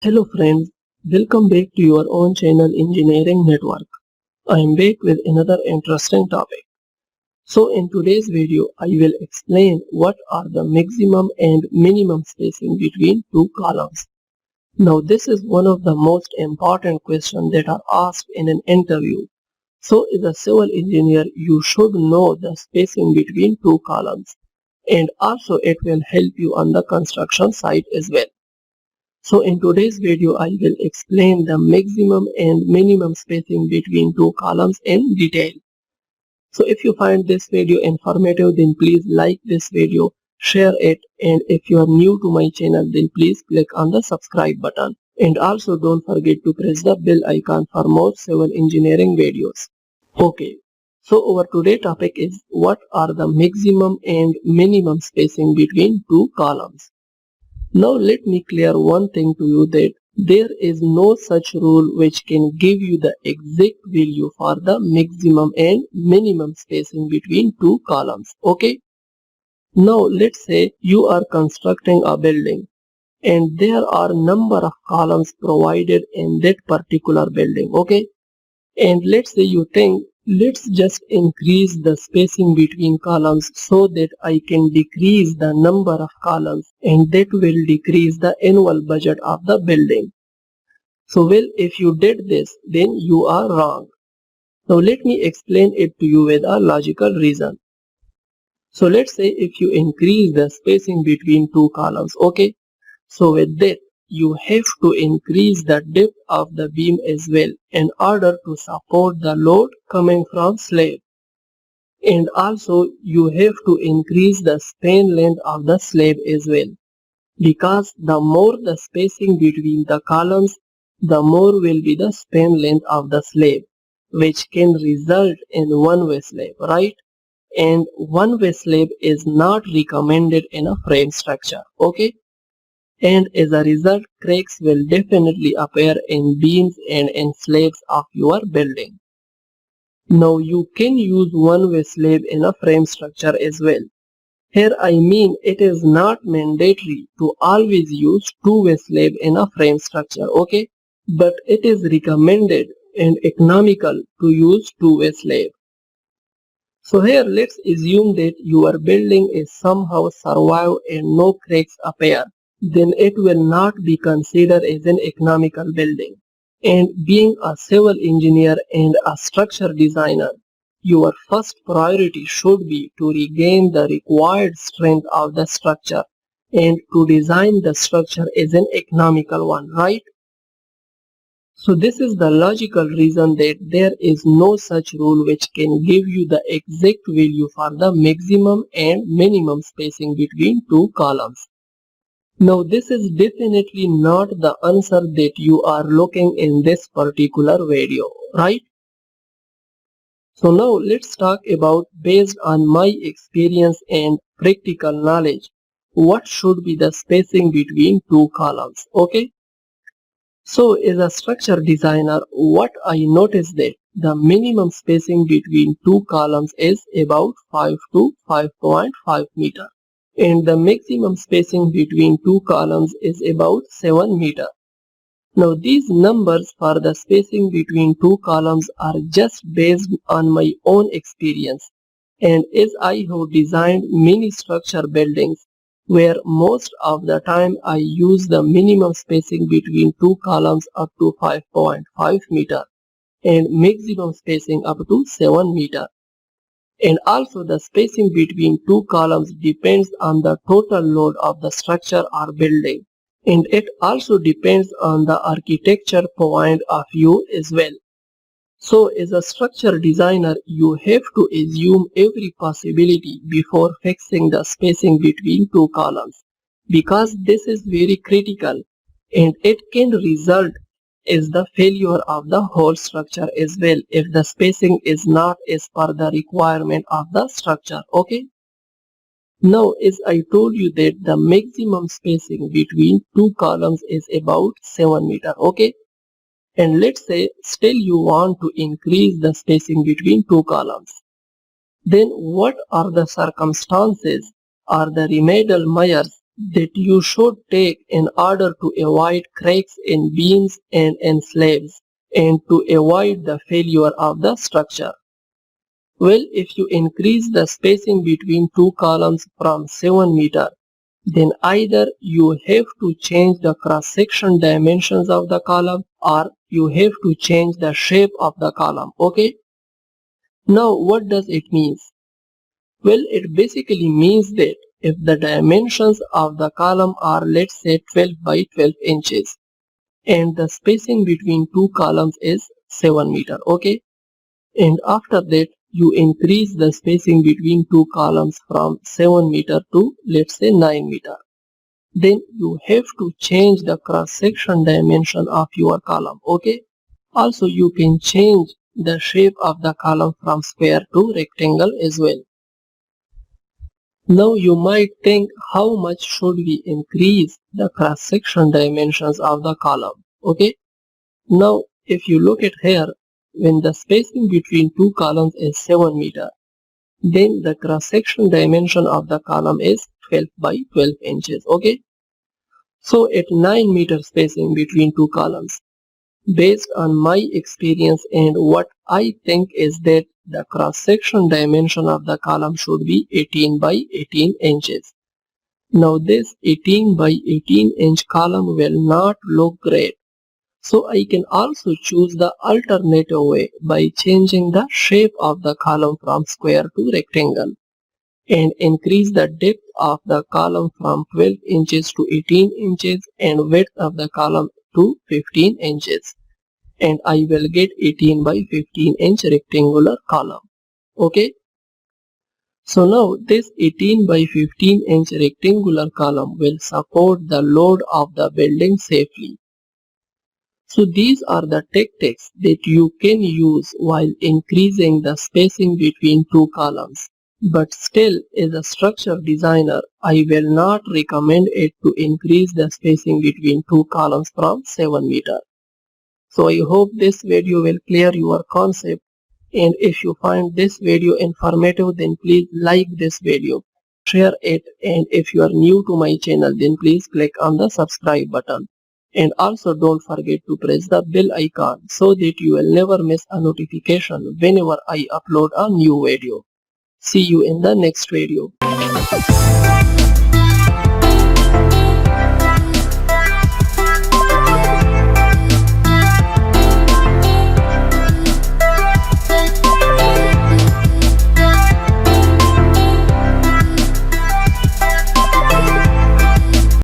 Hello friends, welcome back to your own channel Engineering Network. I am back with another interesting topic. So in today's video, I will explain what are the maximum and minimum spacing between two columns. Now this is one of the most important questions that are asked in an interview. So as a civil engineer, you should know the spacing between two columns, and also it will help you on the construction site as well. So in today's video, I will explain the maximum and minimum spacing between two columns in detail. So if you find this video informative, then please like this video, share it, and if you are new to my channel, then please click on the subscribe button. And also don't forget to press the bell icon for more civil engineering videos. Okay, so our today's topic is what are the maximum and minimum spacing between two columns. Now let me clear one thing to you, that there is no such rule which can give you the exact value for the maximum and minimum spacing between two columns. Okay. Now let's say you are constructing a building and there are number of columns provided in that particular building. Okay. And let's say you think, let's just increase the spacing between columns so that I can decrease the number of columns, and that will decrease the annual budget of the building. So well, if you did this, then you are wrong. Now let me explain it to you with a logical reason. So let's say if you increase the spacing between two columns, okay, so with that you have to increase the depth of the beam as well in order to support the load coming from slab. And also you have to increase the span length of the slab as well, because the more the spacing between the columns, the more will be the span length of the slab, which can result in one-way slab, right? And one-way slab is not recommended in a frame structure, okay? And as a result, cracks will definitely appear in beams and in slabs of your building. Now you can use one-way slab in a frame structure as well. Here I mean it is not mandatory to always use two-way slab in a frame structure, okay? But it is recommended and economical to use two-way slab. So here let's assume that your building is somehow survive and no cracks appear. Then it will not be considered as an economical building. And being a civil engineer and a structure designer, your first priority should be to regain the required strength of the structure and to design the structure as an economical one, right? So this is the logical reason that there is no such rule which can give you the exact value for the maximum and minimum spacing between two columns. Now this is definitely not the answer that you are looking in this particular video, right? So now let's talk about, based on my experience and practical knowledge, what should be the spacing between two columns, okay? So as a structure designer, what I noticed that the minimum spacing between two columns is about 5 to 5.5 meter. And the maximum spacing between two columns is about 7 meter. Now these numbers for the spacing between two columns are just based on my own experience, and as I have designed many structure buildings where most of the time I use the minimum spacing between two columns up to 5.5 meter and maximum spacing up to 7 meter. And also the spacing between two columns depends on the total load of the structure or building, and it also depends on the architecture point of view as well. So as a structure designer, you have to assume every possibility before fixing the spacing between two columns, because this is very critical and it can result is the failure of the whole structure as well if the spacing is not as per the requirement of the structure, okay? Now as I told you that the maximum spacing between two columns is about 7 meter, okay? And let's say still you want to increase the spacing between two columns. Then what are the circumstances or the remedial measures that you should take in order to avoid cracks in beams and in slabs and to avoid the failure of the structure? Well, if you increase the spacing between two columns from 7 meter, then either you have to change the cross-section dimensions of the column or you have to change the shape of the column. Okay? Now what does it mean? Well, it basically means that if the dimensions of the column are, let's say, 12 by 12 inches and the spacing between two columns is 7 meter, okay? And after that you increase the spacing between two columns from 7 meter to, let's say, 9 meter. Then you have to change the cross-section dimension of your column, okay? Also you can change the shape of the column from square to rectangle as well. Now you might think, how much should we increase the cross-section dimensions of the column? Okay. Now if you look at here, when the spacing between two columns is 7 meter, then the cross-section dimension of the column is 12 by 12 inches. Okay. So at 9 meter spacing between two columns, based on my experience and what I think is that the cross-section dimension of the column should be 18 by 18 inches. Now this 18 by 18 inch column will not look great. So I can also choose the alternative way by changing the shape of the column from square to rectangle and increase the depth of the column from 12 inches to 18 inches and width of the column to 15 inches. And I will get 18 by 15 inch rectangular column. Okay. So now this 18 by 15 inch rectangular column will support the load of the building safely. So these are the tactics that you can use while increasing the spacing between two columns. But still, as a structure designer, I will not recommend it to increase the spacing between two columns from 7 meter. So I hope this video will clear your concept, and if you find this video informative, then please like this video, share it, and if you are new to my channel, then please click on the subscribe button. And also don't forget to press the bell icon so that you will never miss a notification whenever I upload a new video. See you in the next video.